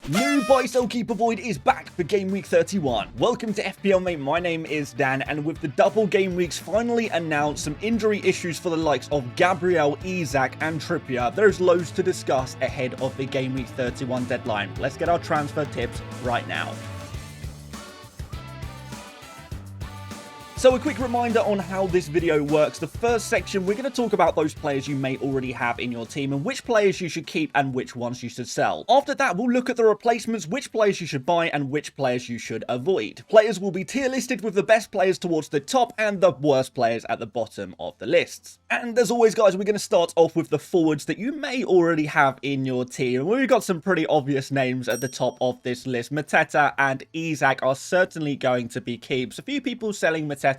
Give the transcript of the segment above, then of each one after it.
New Buy Sell Keep Avoid is back for Game Week 31. Welcome to FPL mate, my name is Dan, and with the double game weeks finally announced, some injury issues for the likes of Gabriel, Isak and Trippier, there's loads to discuss ahead of the Game Week 31 deadline. Let's get our transfer tips right now. So a quick reminder on how this video works. The first section, we're going to talk about those players you may already have in your team and which players you should keep and which ones you should sell. After that, we'll look at the replacements, which players you should buy and which players you should avoid. Players will be tier listed with the best players towards the top and the worst players at the bottom of the lists. And as always, guys, we're going to start off with the forwards that you may already have in your team. We've got some pretty obvious names at the top of this list. Mateta and Isak are certainly going to be keeps. A few people selling Mateta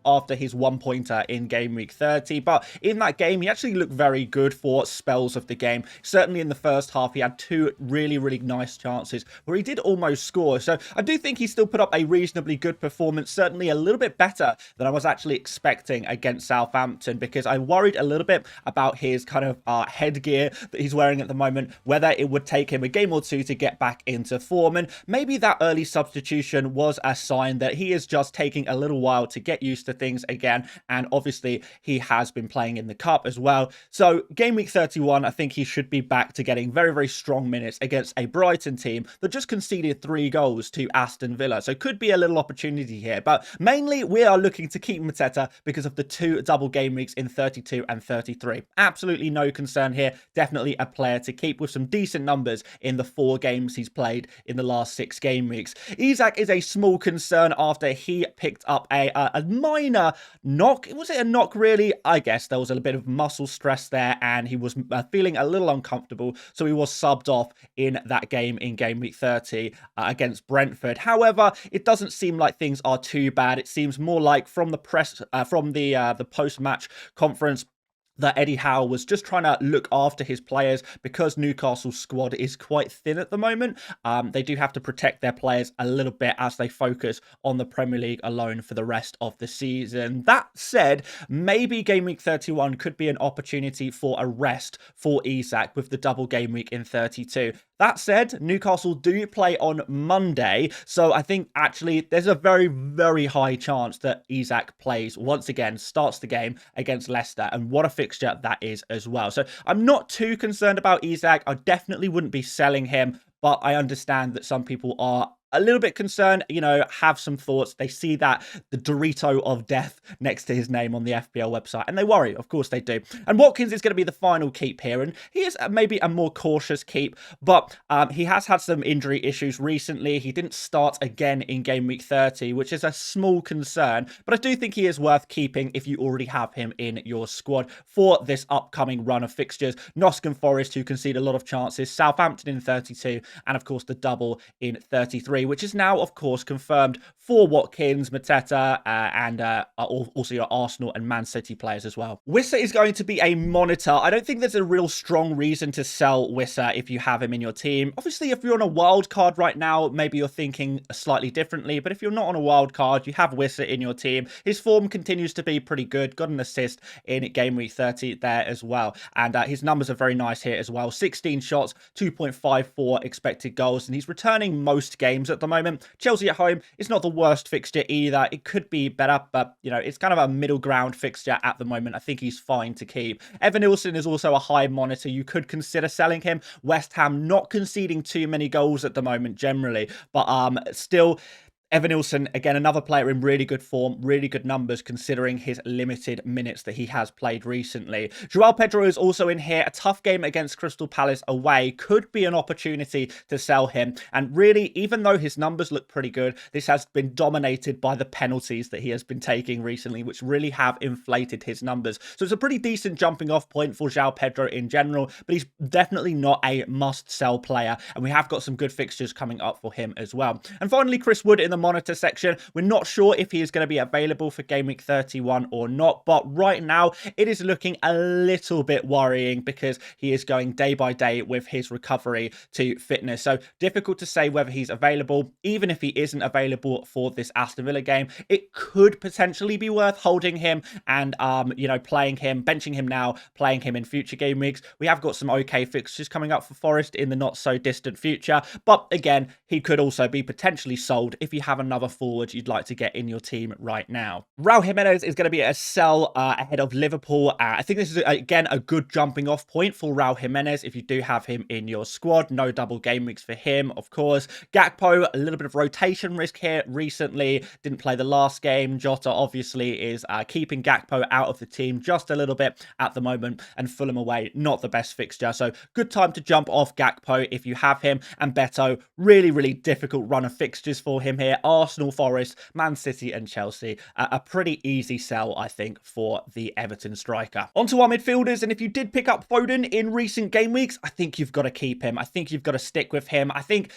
after his one-pointer in Game Week 30, but in that game, he actually looked very good for spells of the game. Certainly in the first half, he had two really nice chances where he did almost score. So I do think he still put up a reasonably good performance, certainly a little bit better than I was actually expecting against Southampton, because I worried a little bit about his kind of headgear that he's wearing at the moment, whether it would take him a game or two to get back into form. And maybe that early substitution was a sign that he is just taking a little while to get used to things again, and obviously he has been playing in the cup as well. So Game Week 31, I think he should be back to getting very strong minutes against a Brighton team that just conceded 3 goals to Aston Villa, so could be a little opportunity here. But mainly we are looking to keep Mateta because of the 2 double game weeks in 32 and 33. Absolutely no concern here, definitely a player to keep with some decent numbers in the 4 games he's played in the last 6 game weeks. Isak is a small concern after he picked up a minor knock. Was it a knock really? I guess there was a bit of muscle stress there and he was feeling a little uncomfortable, so he was subbed off in that game in Game Week 30 against Brentford. However, it doesn't seem like things are too bad. It seems more like from the press, from the post-match conference, that Eddie Howe was just trying to look after his players because Newcastle's squad is quite thin at the moment. They do have to protect their players a little bit as they focus on the Premier League alone for the rest of the season. That said, maybe Game Week 31 could be an opportunity for a rest for Isak with the double game week in 32. That said, Newcastle do play on Monday, so I think actually there's a very high chance that Isak plays once again, starts the game against Leicester, and what a fixture that is as well. So I'm not too concerned about Isak. I definitely wouldn't be selling him, but I understand that some people are a little bit concerned, you know, have some thoughts. They see that the Dorito of death next to his name on the FPL website and they worry. Of course they do. And Watkins is going to be the final keep here, and he is maybe a more cautious keep, but he has had some injury issues recently. He didn't start again in Game Week 30, which is a small concern, but I do think he is worth keeping if you already have him in your squad for this upcoming run of fixtures. Nottingham Forest, who concede a lot of chances, Southampton in 32, and of course the double in 33, which is now, of course, confirmed for Watkins, Mateta, and also your Arsenal and Man City players as well. Wissa is going to be a monitor. I don't think there's a real strong reason to sell Wissa if you have him in your team. Obviously, if you're on a wild card right now, maybe you're thinking slightly differently, but if you're not on a wild card, you have Wissa in your team. His form continues to be pretty good. Got an assist in Game Week 30 there as well, and his numbers are very nice here as well. 16 shots, 2.54 expected goals, and he's returning most games at the moment. Chelsea at home is not the worst fixture either. It could be better, but you know, it's kind of a middle ground fixture at the moment. I think he's fine to keep. Evan Nilsson is also a high monitor. You could consider selling him. West Ham not conceding too many goals at the moment generally, but still, Evan Nilsson, again, another player in really good form, really good numbers considering his limited minutes that he has played recently. Joao Pedro is also in here. A tough game against Crystal Palace away could be an opportunity to sell him. And really, even though his numbers look pretty good, this has been dominated by the penalties that he has been taking recently, which really have inflated his numbers. So it's a pretty decent jumping off point for Joao Pedro in general, but he's definitely not a must-sell player. And we have got some good fixtures coming up for him as well. And finally, Chris Wood in the monitor section. We're not sure if he is going to be available for game week 31 or not, but right now it is looking a little bit worrying because he is going day by day with his recovery to fitness. So difficult to say whether he's available. Even if he isn't available for this Aston Villa game, it could potentially be worth holding him and, playing him, benching him now, playing him in future game weeks. We have got some okay fixtures coming up for Forest in the not so distant future, but again, he could also be potentially sold if you have another forward you'd like to get in your team right now. Raul Jimenez is going to be a sell ahead of Liverpool. I think this is, again, a good jumping off point for Raul Jimenez if you do have him in your squad. No double game weeks for him, of course. Gakpo, a little bit of rotation risk here recently. Didn't play the last game. Jota obviously is keeping Gakpo out of the team just a little bit at the moment, and Fulham away, not the best fixture. So good time to jump off Gakpo if you have him. And Beto, really, really difficult run of fixtures for him here. Arsenal, Forest, Man City and Chelsea. A pretty easy sell, I think, for the Everton striker. Onto our midfielders, and if you did pick up Foden in recent game weeks, I think you've got to keep him. I think you've got to stick with him. I think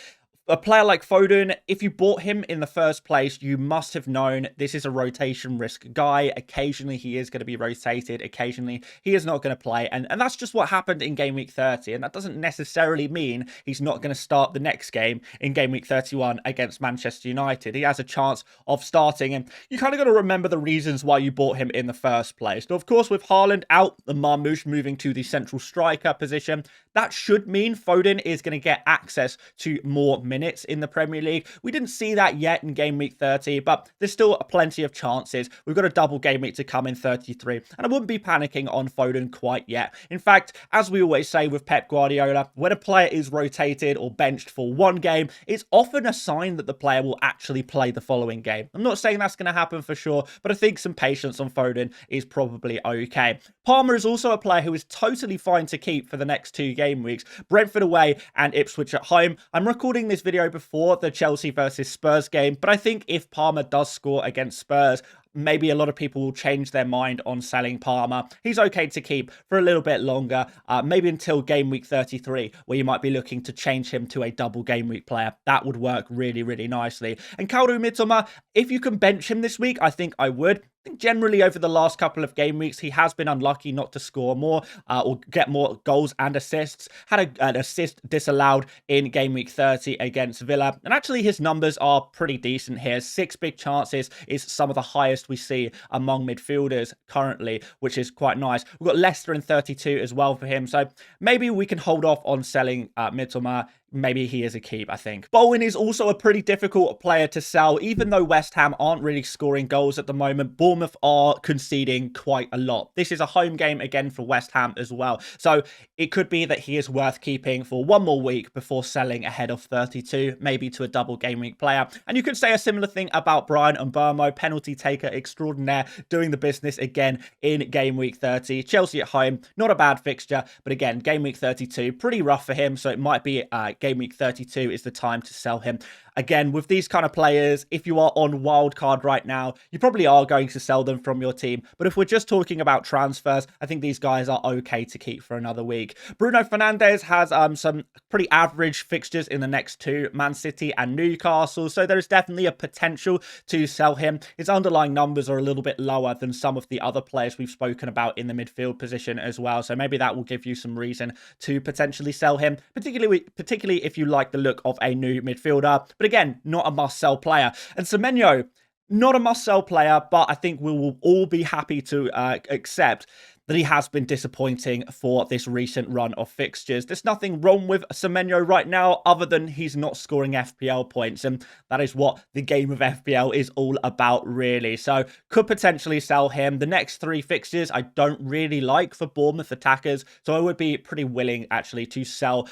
a player like Foden, if you bought him in the first place, you must have known this is a rotation risk guy. Occasionally, he is going to be rotated. Occasionally, he is not going to play. And that's just what happened in game week 30. And that doesn't necessarily mean he's not going to start the next game in game week 31 against Manchester United. He has a chance of starting. And you kind of got to remember the reasons why you bought him in the first place. Now, of course, with Haaland out, the Marmoush moving to the central striker position, that should mean Foden is going to get access to more minutes in the Premier League. We didn't see that yet in game week 30, but there's still plenty of chances. We've got a double game week to come in 33, and I wouldn't be panicking on Foden quite yet. In fact, as we always say with Pep Guardiola, when a player is rotated or benched for one game, it's often a sign that the player will actually play the following game. I'm not saying that's going to happen for sure, but I think some patience on Foden is probably okay. Palmer is also a player who is totally fine to keep for the next 2 game weeks. Brentford away and Ipswich at home. I'm recording this video before the Chelsea versus Spurs game, but I think if Palmer does score against Spurs, maybe a lot of people will change their mind on selling Palmer. He's okay to keep for a little bit longer, maybe until game week 33, where you might be looking to change him to a double game week player. That would work really, really nicely. And Kalidou Mitoma, if you can bench him this week, I think I would. Generally, over the last couple of game weeks, he has been unlucky not to score more or get more goals and assists. Had an assist disallowed in game week 30 against Villa. And actually, his numbers are pretty decent here. 6 big chances is some of the highest we see among midfielders currently, which is quite nice. We've got Leicester in 32 as well for him. So maybe we can hold off on selling Mitoma. Maybe he is a keep, I think. Bowen is also a pretty difficult player to sell, even though West Ham aren't really scoring goals at the moment. Bournemouth are conceding quite a lot. This is a home game again for West Ham as well. So it could be that he is worth keeping for one more week before selling ahead of 32, maybe to a double game week player. And you could say a similar thing about Brian Mbeumo, penalty taker extraordinaire, doing the business again in game week 30. Chelsea at home, not a bad fixture, but again, game week 32, pretty rough for him. So it might be game week 32 is the time to sell him. Again, with these kind of players, if you are on wildcard right now, you probably are going to sell them from your team. But if we're just talking about transfers, I think these guys are okay to keep for another week. Bruno Fernandes has some pretty average fixtures in the next 2, Man City and Newcastle. So there is definitely a potential to sell him. His underlying numbers are a little bit lower than some of the other players we've spoken about in the midfield position as well. So maybe that will give you some reason to potentially sell him, particularly if you like the look of a new midfielder. But again, not a must-sell player. And Semenyo, not a must-sell player, but I think we will all be happy to accept that he has been disappointing for this recent run of fixtures. There's nothing wrong with Semenyo right now other than he's not scoring FPL points, and that is what the game of FPL is all about, really. So could potentially sell him. The next 3 fixtures I don't really like for Bournemouth attackers, so I would be pretty willing actually to sell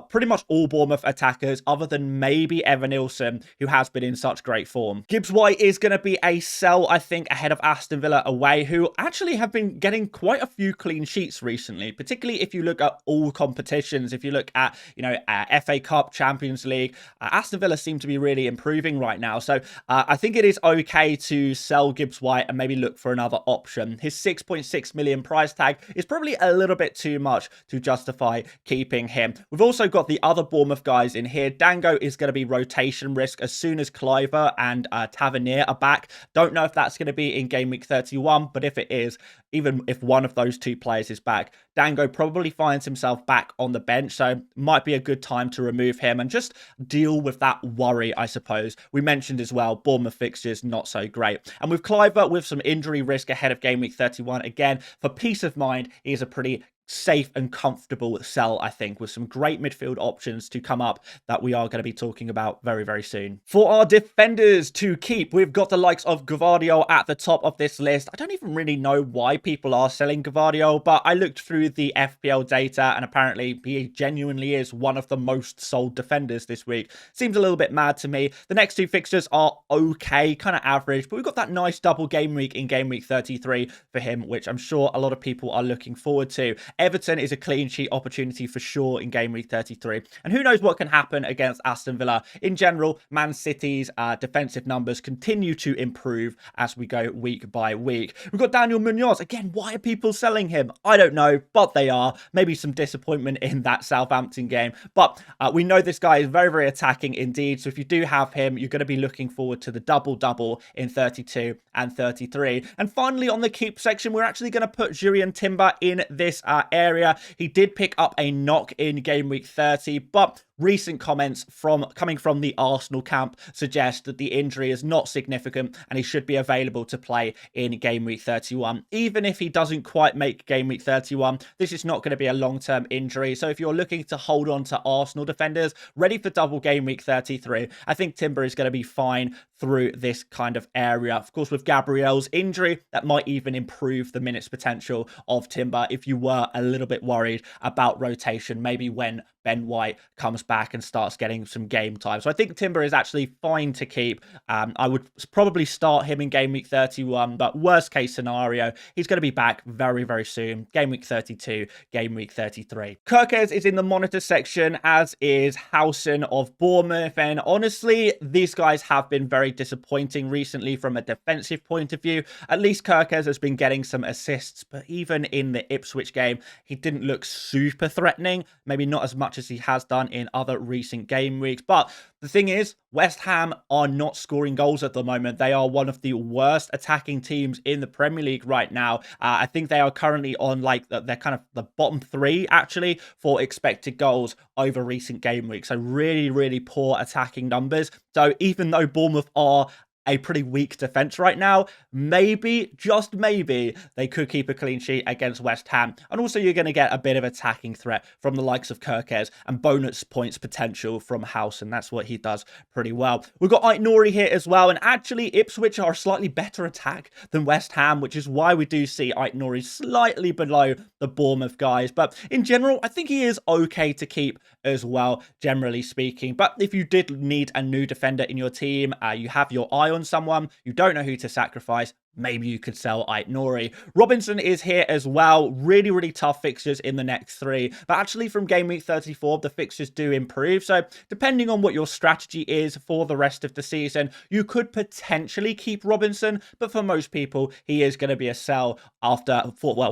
pretty much all Bournemouth attackers other than maybe Evanilson, who has been in such great form. Gibbs White is going to be a sell, I think, ahead of Aston Villa away, who actually have been getting quite quite a few clean sheets recently, particularly if you look at all competitions. If you look at, FA Cup, Champions League, Aston Villa seem to be really improving right now. So I think it is okay to sell Gibbs White and maybe look for another option. His 6.6 million price tag is probably a little bit too much to justify keeping him. We've also got the other Bournemouth guys in here. Dango is going to be rotation risk as soon as Cliver and Tavernier are back. Don't know if that's going to be in game week 31, but if it is, even if one of those two players is back, Dango probably finds himself back on the bench, so might be a good time to remove him and just deal with that worry, I suppose. We mentioned as well, Bournemouth fixtures not so great. And with Cliver, with some injury risk ahead of game week 31, again, for peace of mind, he is a pretty safe and comfortable sell, I think, with some great midfield options to come up that we are going to be talking about very, very soon. For our defenders to keep, we've got the likes of Gabriel at the top of this list. I don't even really know why people are selling Gabriel, but I looked through the FPL data and apparently he genuinely is one of the most sold defenders this week. Seems a little bit mad to me. The next two fixtures are okay, kind of average, but we've got that nice double game week in game week 33 for him, which I'm sure a lot of people are looking forward to. Everton is a clean sheet opportunity for sure in game week 33. And who knows what can happen against Aston Villa. In general, Man City's defensive numbers continue to improve as we go week by week. We've got Daniel Munoz. Again, why are people selling him? I don't know, but they are. Maybe some disappointment in that Southampton game. But we know this guy is very, very attacking indeed. So if you do have him, you're going to be looking forward to the double-double in 32 and 33. And finally, on the keep section, we're actually going to put Jurrien Timber in this area. He did pick up a knock in game week 30, but recent comments coming from the Arsenal camp suggest that the injury is not significant and he should be available to play in game week 31. Even if he doesn't quite make game week 31, this is not going to be a long-term injury. So if you're looking to hold on to Arsenal defenders ready for double game week 33, I think Timber is going to be fine through this kind of area. Of course, with Gabriel's injury, that might even improve the minutes potential of Timber if you were a little bit worried about rotation, maybe when Ben White comes back and starts getting some game time. So I think Timber is actually fine to keep. I would probably start him in game week 31, but worst case scenario, he's going to be back very, very soon. Game week 32, game week 33. Kirkes is in the monitor section, as is Howson of Bournemouth. And honestly, these guys have been very disappointing recently from a defensive point of view. At least Kirkes has been getting some assists, but even in the Ipswich game, he didn't look super threatening. Maybe not as much as he has done in other recent game weeks. But the thing is, West Ham are not scoring goals at the moment. They are one of the worst attacking teams in the Premier League right now. I think they are currently on they're kind of the bottom three actually for expected goals over recent game weeks. So really, really poor attacking numbers. So even though Bournemouth are a pretty weak defense right now, maybe, just maybe, they could keep a clean sheet against West Ham. And also you're going to get a bit of attacking threat from the likes of Kirkes and bonus points potential from House, and that's what he does pretty well. We've got Ait-Nouri here as well, and actually Ipswich are a slightly better attack than West Ham, which is why we do see Ait-Nouri slightly below the Bournemouth guys. But in general, I think he is okay to keep as well, generally speaking. But if you did need a new defender in your team, you have your eye on someone, you don't know who to sacrifice, maybe you could sell Ait-Nouri. Robinson is here as well. Really, really tough fixtures in the next three. But actually from game week 34, the fixtures do improve. So depending on what your strategy is for the rest of the season, you could potentially keep Robinson. But for most people, he is going to be a sell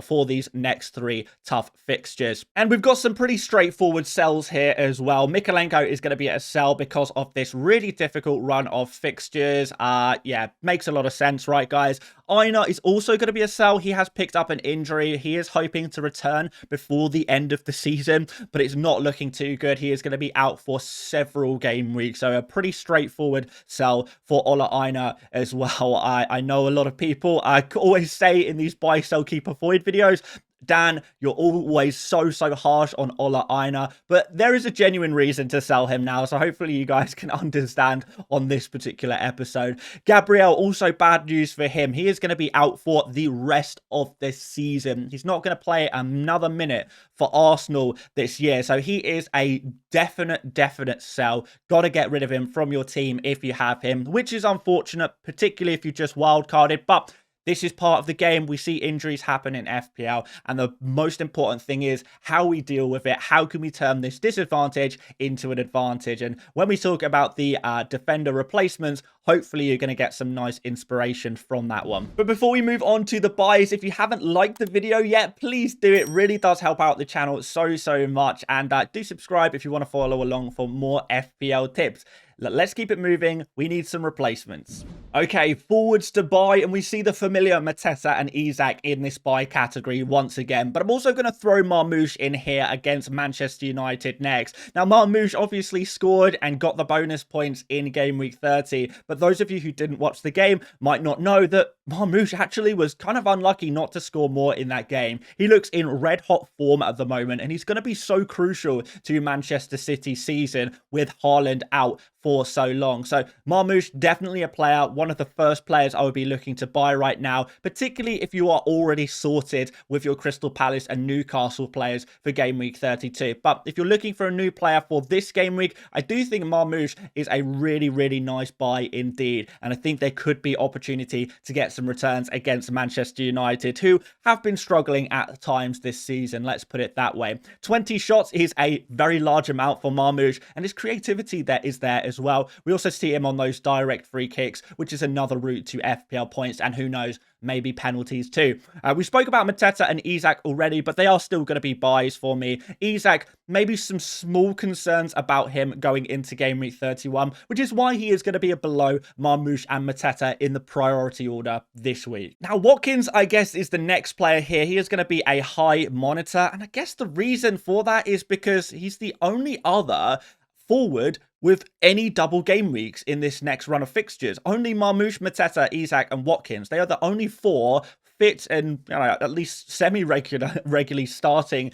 for these next three tough fixtures. And we've got some pretty straightforward sells here as well. Mykolenko is going to be a sell because of this really difficult run of fixtures. Yeah, makes a lot of sense, right, guys? Aina is also going to be a sell. He has picked up an injury. He is hoping to return before the end of the season, but it's not looking too good. He is going to be out for several game weeks. So a pretty straightforward sell for Ola Aina as well. I know a lot of people always say in these buy, sell, keep, avoid videos, Dan, you're always so harsh on Ola Aina, but there is a genuine reason to sell him now, so hopefully you guys can understand on this particular episode. Gabriel, also bad news for him. He is going to be out for the rest of this season. He's not going to play another minute for Arsenal this year, so he is a definite sell. Got to get rid of him from your team if you have him, which is unfortunate, particularly if you just wildcarded, but This is part of the game. We see injuries happen in FPL, and the most important thing is how we deal with it. How can we turn this disadvantage into an advantage? And when we talk about the defender replacements, hopefully you're going to get some nice inspiration from that one. But before we move on to the buys, if you haven't liked the video yet, please do. It really does help out the channel so much. And do subscribe if you want to follow along for more FPL tips. Let's keep it moving. We need some replacements. Okay, forwards to buy, and we see the familiar Mateta and Isak in this buy category once again. But I'm also going to throw Marmoush in here against Manchester United next. Now, Marmoush obviously scored and got the bonus points in game week 30. But those of you who didn't watch the game might not know that Marmoush actually was kind of unlucky not to score more in that game. He looks in red-hot form at the moment, and he's going to be so crucial to Manchester City's season with Haaland out for so long. So Marmoush, definitely a player, one of the first players I would be looking to buy right now, particularly if you are already sorted with your Crystal Palace and Newcastle players for game week 32. But if you're looking for a new player for this game week, I do think Marmoush is a really nice buy indeed. And I think there could be opportunity to get some returns against Manchester United, who have been struggling at times this season. Let's put it that way. 20 shots is a very large amount for Marmoush, and his creativity there is there as well. We also see him on those direct free kicks, which is another route to FPL points, and who knows, maybe penalties too. We spoke about Mateta and Isak already, but they are still going to be buys for me. Isak, maybe some small concerns about him going into game week 31, which is why he is going to be below Marmoush and Mateta in the priority order this week. Now, Watkins, I guess, is the next player here. He is going to be a high monitor, and I guess the reason for that is because he's the only other forward with any double game weeks in this next run of fixtures. Only Marmoush, Mateta, Isak, and Watkins. They are the only four fit and at least regularly starting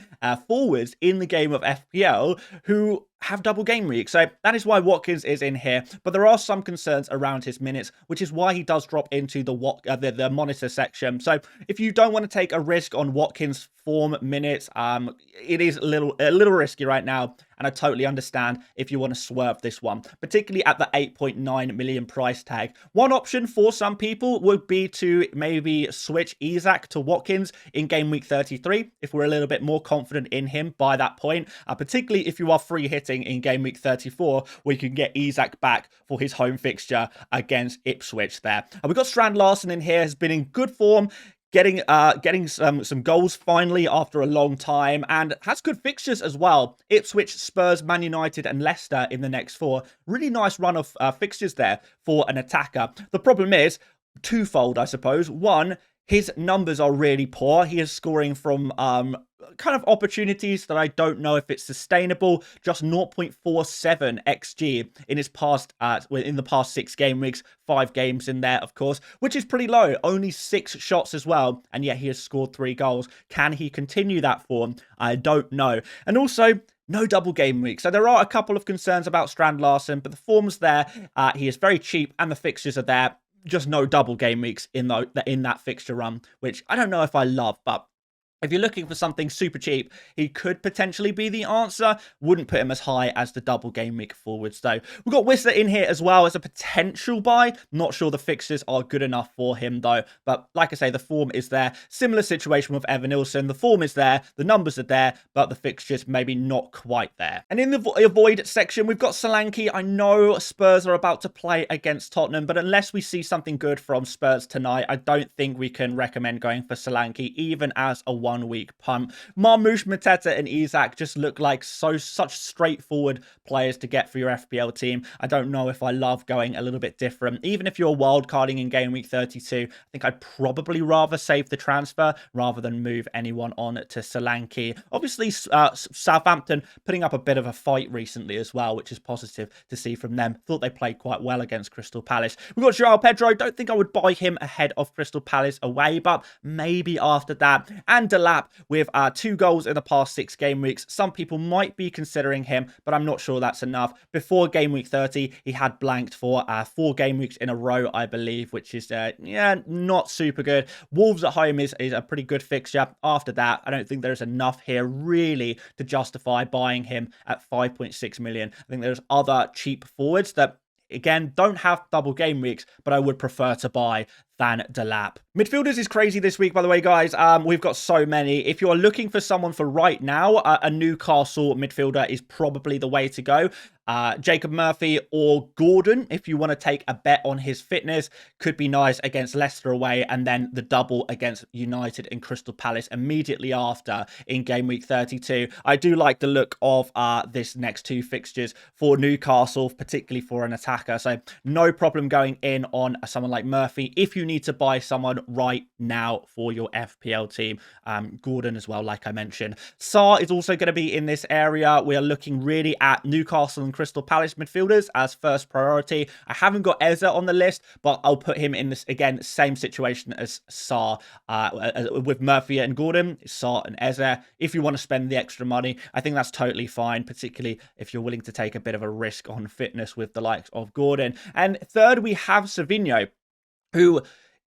forwards in the game of FPL who have double game week. So that is why Watkins is in here. But there are some concerns around his minutes, which is why he does drop into the monitor section. So if you don't want to take a risk on Watkins' form minutes, it is a little risky right now. And I totally understand if you want to swerve this one, particularly at the 8.9 million price tag. One option for some people would be to maybe switch Isak to Watkins in game week 33 if we're a little bit more confident in him by that point, particularly if you are free hitting in game week 34, we can get Isak back for his home fixture against Ipswich there. And we've got Strand Larsen in here, has been in good form, getting some goals finally after a long time, and has good fixtures as well. Ipswich, Spurs, Man United, and Leicester in the next four. Really nice run of fixtures there for an attacker. The problem is twofold, I suppose. One, his numbers are really poor. He is scoring from kind of opportunities that I don't know if it's sustainable. Just 0.47 xg in his past in the past 6 game weeks, 5 games in there, of course, which is pretty low. Only 6 shots as well, and yet he has scored 3 goals. Can he continue that form? I don't know. And also, no double game week. So there are a couple of concerns about Strand Larsen, but the form's there. He is very cheap, and the fixtures are there. Just no double game weeks in that fixture run, which I don't know if I love, but if you're looking for something super cheap, he could potentially be the answer. Wouldn't put him as high as the double game week forwards, though. We've got Whistler in here as well as a potential buy. Not sure the fixtures are good enough for him, though. But like I say, the form is there. Similar situation with Evan Nilsson. The form is there. The numbers are there, but the fixtures maybe not quite there. And in the avoid section, we've got Solanke. I know Spurs are about to play against Tottenham, but unless we see something good from Spurs tonight, I don't think we can recommend going for Solanke, even as a one-week punt. Marmoush, Mateta, and Isak just look like such straightforward players to get for your FPL team. I don't know if I love going a little bit different. Even if you're wildcarding in game week 32, I think I'd probably rather save the transfer rather than move anyone on to Solanke. Obviously, Southampton putting up a bit of a fight recently as well, which is positive to see from them. Thought they played quite well against Crystal Palace. We've got Joao Pedro. Don't think I would buy him ahead of Crystal Palace away, but maybe after that. And Delap with 2 goals in the past 6 game weeks. Some people might be considering him, but I'm not sure that's enough. Before game week 30, he had blanked for 4 game weeks in a row, I believe, which is, not super good. Wolves at home is a pretty good fixture. After that, I don't think there's enough here really to justify buying him at 5.6 million. I think there's other cheap forwards that again, don't have double game weeks, but I would prefer to buy than Delap. Midfielders is crazy this week, by the way, guys. We've got so many. If you're looking for someone for right now, a Newcastle midfielder is probably the way to go. Jacob Murphy or Gordon, if you want to take a bet on his fitness, could be nice against Leicester away, and then the double against United and Crystal Palace immediately after in game week 32. I do like the look of this next two fixtures for Newcastle, particularly for an attacker. So no problem going in on someone like Murphy if you need to buy someone right now for your FPL team. Gordon as well, like I mentioned. Sarr is also going to be in this area. We are looking really at Newcastle and Crystal Palace midfielders as first priority. I haven't got Eze on the list, but I'll put him in this, again, same situation as Sarr with Murphy and Gordon. Sarr and Eze. If you want to spend the extra money, I think that's totally fine, particularly if you're willing to take a bit of a risk on fitness with the likes of Gordon. And third, we have Savinho, who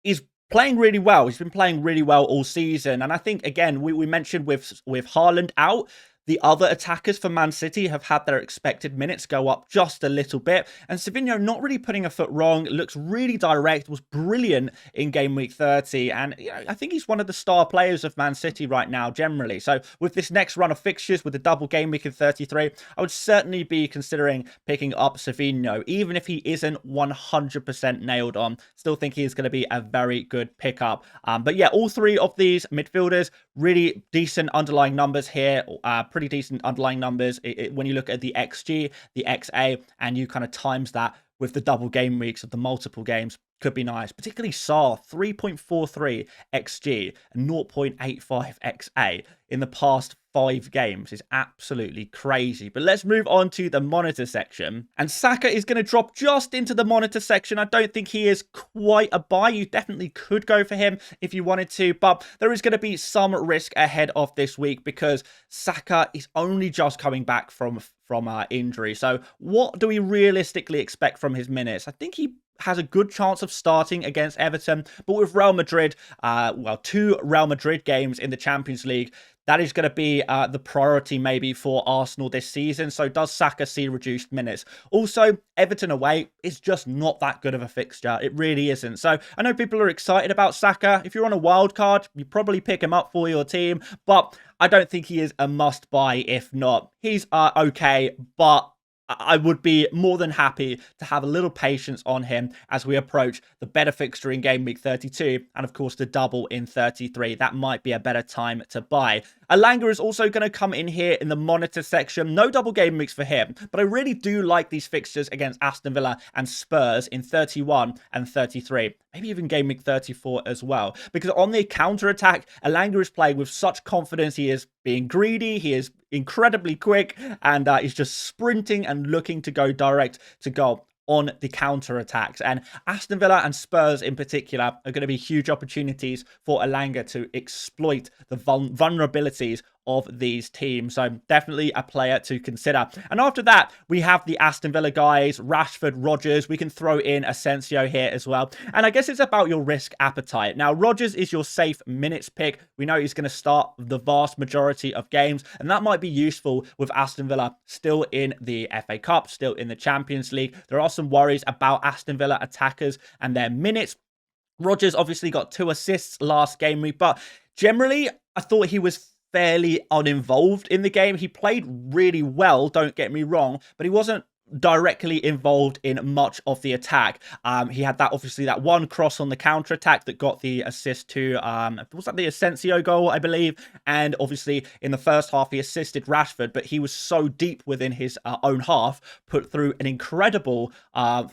is playing really well. He's been playing really well all season. And I think, again, we mentioned with Haaland out, the other attackers for Man City have had their expected minutes go up just a little bit. And Savinho not really putting a foot wrong. Looks really direct. Was brilliant in game week 30. And you know, I think he's one of the star players of Man City right now generally. So with this next run of fixtures, with the double game week in 33, I would certainly be considering picking up Savinho, even if he isn't 100% nailed on. Still think he is going to be a very good pickup. But yeah, all three of these midfielders, really decent underlying numbers here. Pretty decent underlying numbers when you look at the XG, the XA, and you kind of times that with the double game weeks of the multiple games. Could be nice, particularly Sarr, 3.43 XG and 0.85 XA in the past 5 games is absolutely crazy. But let's move on to the monitor section. And Saka is going to drop just into the monitor section. I don't think he is quite a buy. You definitely could go for him if you wanted to, but there is going to be some risk ahead of this week because Saka is only just coming back from injury. So what do we realistically expect from his minutes? I think he has a good chance of starting against Everton, but with Real Madrid, 2 Real Madrid games in the Champions League, that is going to be the priority maybe for Arsenal this season. So does Saka see reduced minutes? Also, Everton away is just not that good of a fixture. It really isn't. So I know people are excited about Saka. If you're on a wild card, you probably pick him up for your team, but I don't think he is a must buy. If not, he's okay, but I would be more than happy to have a little patience on him as we approach the better fixture in game week 32 and, of course, the double in 33. That might be a better time to buy. Alanga is also going to come in here in the monitor section. No double game weeks for him, but I really do like these fixtures against Aston Villa and Spurs in 31 and 33. Maybe even game week 34 as well. Because on the counter-attack, Alanga is playing with such confidence. He is being greedy. He is incredibly quick. And he's just sprinting and looking to go direct to goal on the counter-attacks. And Aston Villa and Spurs in particular are going to be huge opportunities for Alanga to exploit the vulnerabilities of these teams. So definitely a player to consider. And after that, we have the Aston Villa guys, Rashford, Rodgers. We can throw in Asensio here as well. And I guess it's about your risk appetite. Now, Rodgers is your safe minutes pick. We know he's going to start the vast majority of games, and that might be useful with Aston Villa still in the FA Cup, still in the Champions League. There are some worries about Aston Villa attackers and their minutes. Rodgers obviously got 2 assists last game week, but generally, I thought he was fairly uninvolved in the game. He played really well, don't get me wrong, but he wasn't directly involved in much of the attack. He had that one cross on the counter attack that got the assist to was that the Asensio goal, I believe, and obviously in the first half he assisted Rashford, but he was so deep within his own half, put through an incredible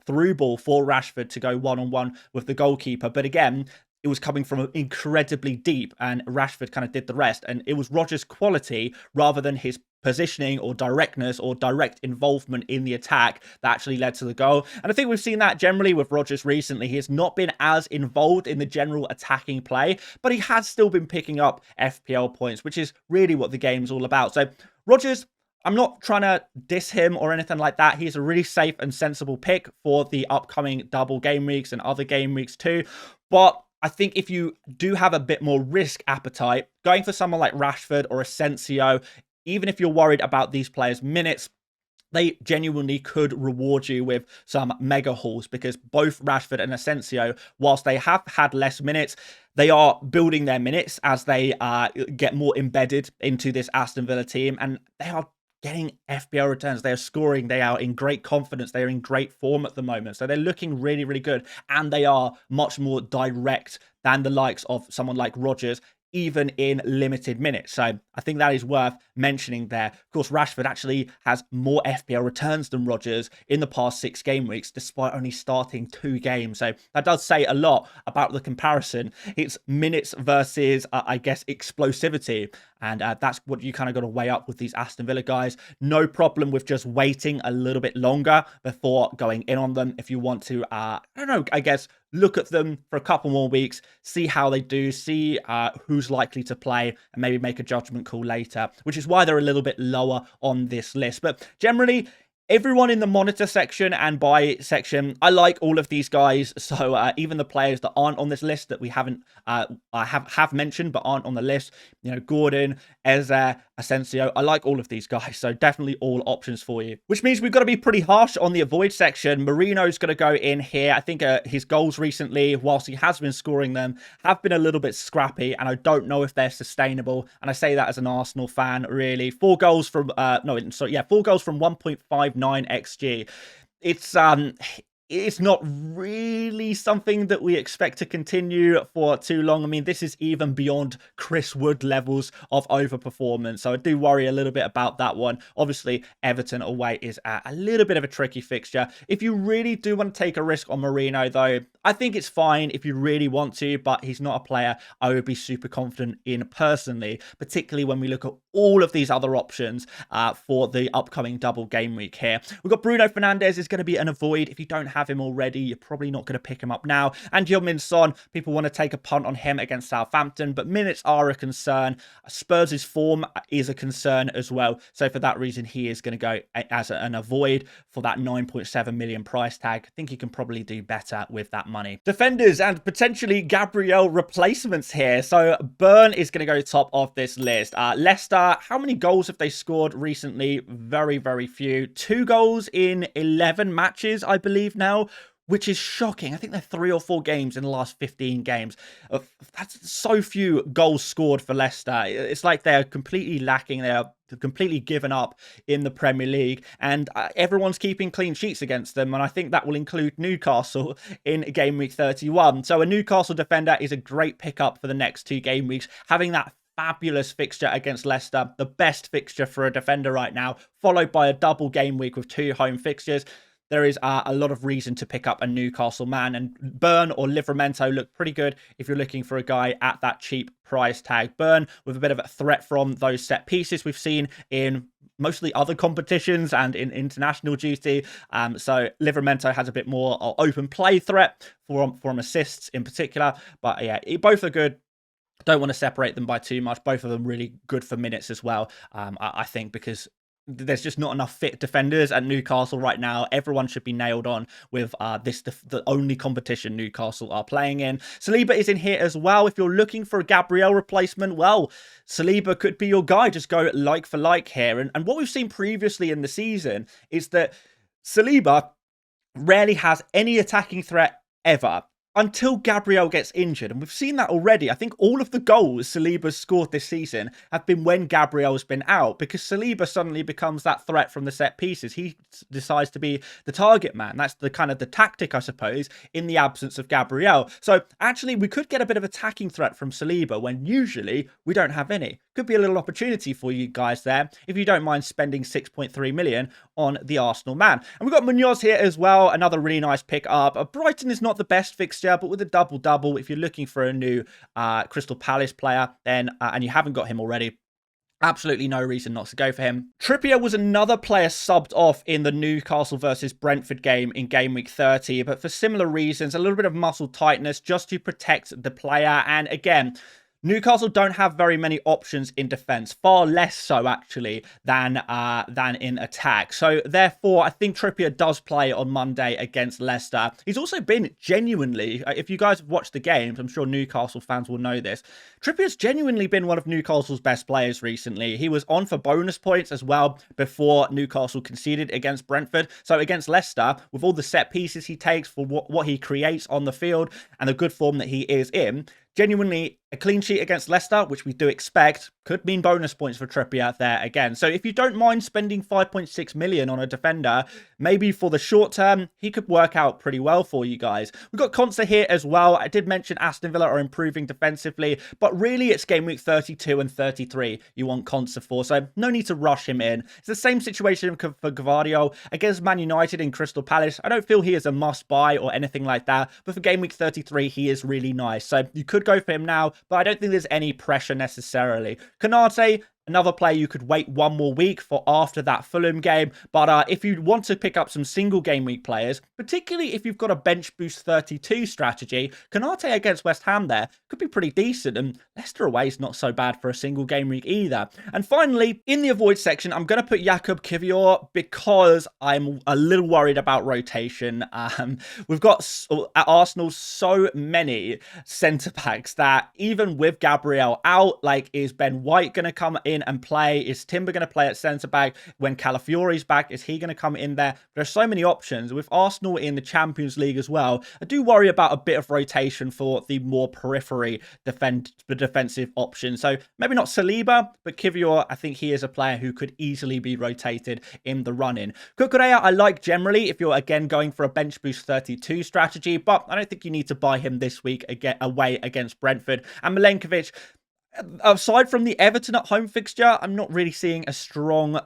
through ball for Rashford to go one-on-one with the goalkeeper. But again, it was coming from incredibly deep, and Rashford kind of did the rest. And it was Rodgers' quality rather than his positioning or directness or direct involvement in the attack that actually led to the goal. And I think we've seen that generally with Rodgers recently. He has not been as involved in the general attacking play, but he has still been picking up FPL points, which is really what the game's all about. So Rodgers, I'm not trying to diss him or anything like that. He's a really safe and sensible pick for the upcoming double game weeks and other game weeks too. But I think if you do have a bit more risk appetite, going for someone like Rashford or Asensio, even if you're worried about these players' minutes, they genuinely could reward you with some mega hauls, because both Rashford and Asensio, whilst they have had less minutes, they are building their minutes as they get more embedded into this Aston Villa team, and they are getting FPL returns. They are scoring. They are in great confidence. They are in great form at the moment. So they're looking really, really good, and they are much more direct than the likes of someone like Rodgers, even in limited minutes. So I think that is worth mentioning there. Of course, Rashford actually has more FPL returns than Rodgers in the past 6 game weeks, despite only starting 2 games. So that does say a lot about the comparison. It's minutes versus, I guess, explosivity. And that's what you kind of got to weigh up with these Aston Villa guys. No problem with just waiting a little bit longer before going in on them. If you want to, I don't know, I guess, look at them for a couple more weeks, see how they do, see who's likely to play, and maybe make a judgment call later, which is why they're a little bit lower on this list. But generally, everyone in the monitor section and buy section, I like all of these guys. So even the players that aren't on this list that we haven't, I have mentioned but aren't on the list, you know, Gordon, Eze, Asensio, I like all of these guys. So definitely all options for you, which means we've got to be pretty harsh on the avoid section. Marino's going to go in here. I think his goals recently, whilst he has been scoring them, have been a little bit scrappy, and I don't know if they're sustainable. And I say that as an Arsenal fan, really. 4 goals from 4 goals from 1.59 XG. It's not really something that we expect to continue for too long. I mean, this is even beyond Chris Wood levels of overperformance. So I do worry a little bit about that one. Obviously, Everton away is a little bit of a tricky fixture. If you really do want to take a risk on Marino, though, I think it's fine if you really want to, but he's not a player I would be super confident in personally, particularly when we look at all of these other options for the upcoming double game week here. We've got Bruno Fernandes is going to be an avoid. If you don't have him already, you're probably not going to pick him up now. And Heung-min Son, people want to take a punt on him against Southampton, but minutes are a concern. Spurs' form is a concern as well. So for that reason, he is going to go as an avoid for that 9.7 million price tag. I think you can probably do better with that money. Defenders and potentially Gabriel replacements here. So Burn is going to go top of this list. Leicester, how many goals have they scored recently? Very, very few. 2 goals in 11 matches, I believe now, which is shocking. I think they're 3 or 4 games in the last 15 games. That's so few goals scored for Leicester. It's like they're completely lacking. They're completely given up in the Premier League, and everyone's keeping clean sheets against them, and I think that will include Newcastle in game week 31. So a Newcastle defender is a great pickup for the next 2 game weeks. Having that fabulous fixture against Leicester, the best fixture for a defender right now, followed by a double game week with 2 home fixtures. There is a lot of reason to pick up a Newcastle man, and Burn or Livramento look pretty good if you're looking for a guy at that cheap price tag. Burn with a bit of a threat from those set pieces we've seen in mostly other competitions and in international duty. So Livramento has a bit more open play threat from assists in particular. But yeah, both are good. Don't want to separate them by too much. Both of them really good for minutes as well, I think, because there's just not enough fit defenders at Newcastle right now. Everyone should be nailed on with the only competition Newcastle are playing in. Saliba is in here as well. If you're looking for a Gabriel replacement, well, Saliba could be your guy. Just go like for like here. And what we've seen previously in the season is that Saliba rarely has any attacking threat ever, until Gabriel gets injured. And we've seen that already. I think all of the goals Saliba's scored this season have been when Gabriel's been out, because Saliba suddenly becomes that threat from the set pieces. He decides to be the target man. That's the kind of the tactic, I suppose, in the absence of Gabriel. So actually, we could get a bit of attacking threat from Saliba when usually we don't have any. Could be a little opportunity for you guys there if you don't mind spending 6.3 million on the Arsenal man. And we've got Munoz here as well. Another really nice pick up. Brighton is not the best fixture, but with a double-double, if you're looking for a new Crystal Palace player, then and you haven't got him already, absolutely no reason not to go for him. Trippier was another player subbed off in the Newcastle versus Brentford game in game week 30, but for similar reasons, a little bit of muscle tightness just to protect the player. And again, Newcastle don't have very many options in defense, far less so actually than in attack. So therefore, I think Trippier does play on Monday against Leicester. He's also been genuinely, if you guys have watched the games, I'm sure Newcastle fans will know this, Trippier's genuinely been one of Newcastle's best players recently. He was on for bonus points as well before Newcastle conceded against Brentford. So against Leicester, with all the set pieces he takes, for what he creates on the field and the good form that he is in, genuinely a clean sheet against Leicester, which we do expect, could mean bonus points for Trippier there again. So if you don't mind spending 5.6 million on a defender, maybe for the short term, he could work out pretty well for you guys. We've got Konsa here as well. I did mention Aston Villa are improving defensively, but really it's game week 32 and 33 you want Konsa for, so no need to rush him in. It's the same situation for Gabriel against Man United in Crystal Palace. I don't feel he is a must buy or anything like that, but for game week 33, he is really nice. So you could go for him now, but I don't think there's any pressure necessarily. Konate, another player you could wait one more week for after that Fulham game. But if you want to pick up some single game week players, particularly if you've got a bench boost 32 strategy, Konate against West Ham there could be pretty decent. And Leicester away is not so bad for a single game week either. And finally, in the avoid section, I'm going to put Jakub Kiwior because I'm a little worried about rotation. We've got at Arsenal so many centre-backs that even with Gabriel out, like, is Ben White going to come in and play? Is Timber going to play at centre-back? When Calafiori's back, is he going to come in there? There's so many options. With Arsenal in the Champions League as well, I do worry about a bit of rotation for the more periphery defensive option. So maybe not Saliba, but Kiwior, I think he is a player who could easily be rotated in the run-in. Cucurella, I like generally if you're, again, going for a bench boost 32 strategy, but I don't think you need to buy him this week away against Brentford. And Milenkovic, aside from the Everton at home fixture, I'm not really seeing a strong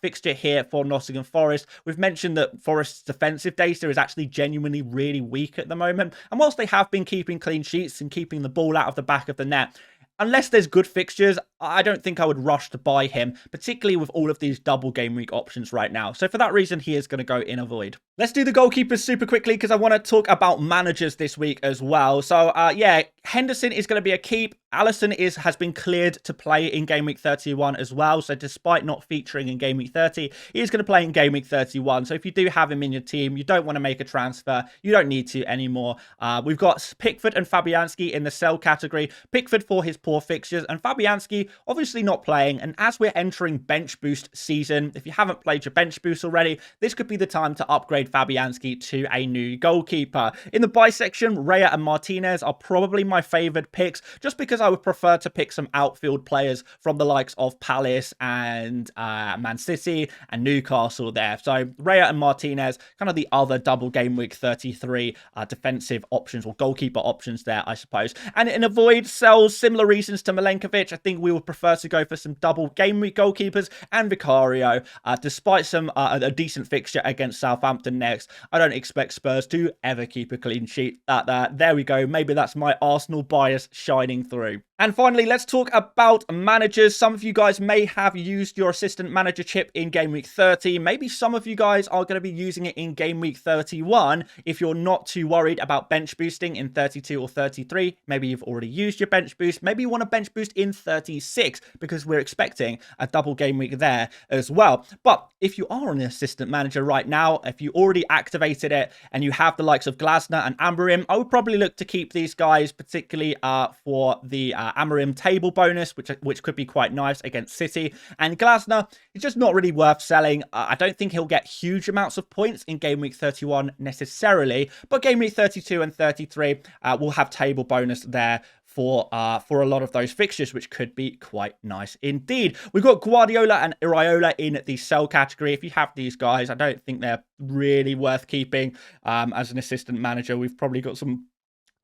fixture here for Nottingham Forest. We've mentioned that Forest's defensive data is actually genuinely really weak at the moment. And whilst they have been keeping clean sheets and keeping the ball out of the back of the net, unless there's good fixtures, I don't think I would rush to buy him, particularly with all of these double game week options right now. So for that reason, he is going to go in avoid. Let's do the goalkeepers super quickly because I want to talk about managers this week as well. So yeah, Henderson is going to be a keep. Alisson has been cleared to play in game week 31 as well. So despite not featuring in game week 30, he is going to play in game week 31. So if you do have him in your team, you don't want to make a transfer, you don't need to anymore. We've got Pickford and Fabianski in the sell category. Pickford for his poor fixtures and Fabianski obviously not playing. And as we're entering bench boost season, if you haven't played your bench boost already, this could be the time to upgrade Fabianski to a new goalkeeper. In the buy section, Raya and Martinez are probably my favoured picks, just because I would prefer to pick some outfield players from the likes of Palace and Man City and Newcastle there. So Raya and Martinez, kind of the other double game week 33 defensive options or goalkeeper options there, I suppose. And in avoid sells, similar reasons to Milenkovic, I think we would prefer to go for some double game week goalkeepers and Vicario. Despite some a decent fixture against Southampton next, I don't expect Spurs to ever keep a clean sheet. There we go. Maybe that's my Arsenal bias shining through. And finally, let's talk about managers. Some of you guys may have used your assistant manager chip in game week 30. Maybe some of you guys are going to be using it in game week 31 if you're not too worried about bench boosting in 32 or 33. Maybe you've already used your bench boost. Maybe you want to bench boost in 36 because we're expecting a double game week there as well. But if you are an assistant manager right now, if you already activated it and you have the likes of Glasner and Amorim, I would probably look to keep these guys, particularly for the Amorim table bonus, which could be quite nice against City. And Glasner is just not really worth selling. I don't think he'll get huge amounts of points in game week 31 necessarily, but game week 32 and 33 will have table bonus there for a lot of those fixtures, which could be quite nice indeed. We've got Guardiola and Iraola in the sell category. If you have these guys, I don't think they're really worth keeping as an assistant manager. We've probably got some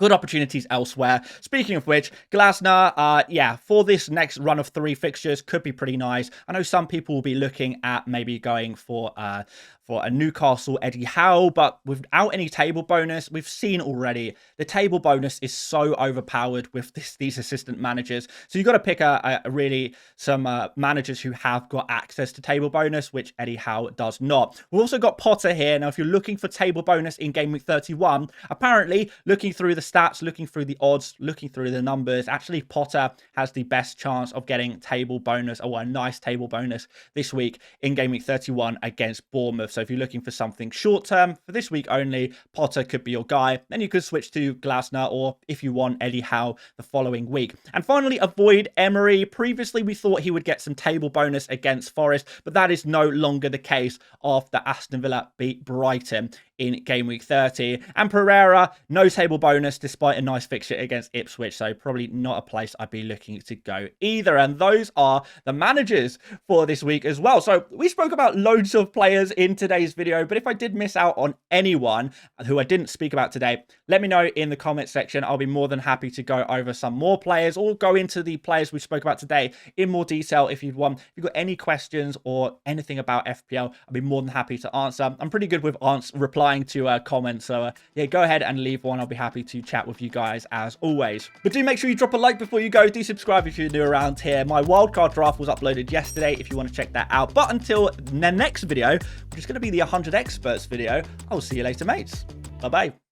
good opportunities elsewhere. Speaking of which, Glasner, yeah, for this next run of 3 fixtures could be pretty nice. I know some people will be looking at maybe going for a Newcastle Eddie Howe, but without any table bonus, we've seen already the table bonus is so overpowered with these assistant managers. So you've got to pick really some managers who have got access to table bonus, which Eddie Howe does not. We've also got Potter here. Now, if you're looking for table bonus in game week 31, apparently looking through the stats, looking through the odds, looking through the numbers, actually Potter has the best chance of getting table bonus, or a nice table bonus this week in game week 31 against Bournemouth. So if you're looking for something short term for this week only, Potter could be your guy. Then you could switch to Glasner, or if you want, Eddie Howe the following week. And finally, avoid Emery. Previously, we thought he would get some table bonus against Forest, but that is no longer the case after Aston Villa beat Brighton in game week 30. And Pereira, no table bonus despite a nice fixture against Ipswich, so probably not a place I'd be looking to go either. And those are the managers for this week as well. So we spoke about loads of players in today's video, but if I did miss out on anyone who I didn't speak about today, let me know in the comment section. I'll be more than happy to go over some more players, or go into the players we spoke about today in more detail if you've got any questions or anything about FPL. I'll be more than happy to answer. I'm pretty good with replying to comments, so yeah, go ahead and leave one. I'll be happy to chat with you guys as always. But do make sure you drop a like before you go. Do subscribe if you're new around here. My wildcard draft was uploaded yesterday if you want to check that out. But until the next video, which is going to be the 100 experts video, I'll see you later, mates. Bye bye.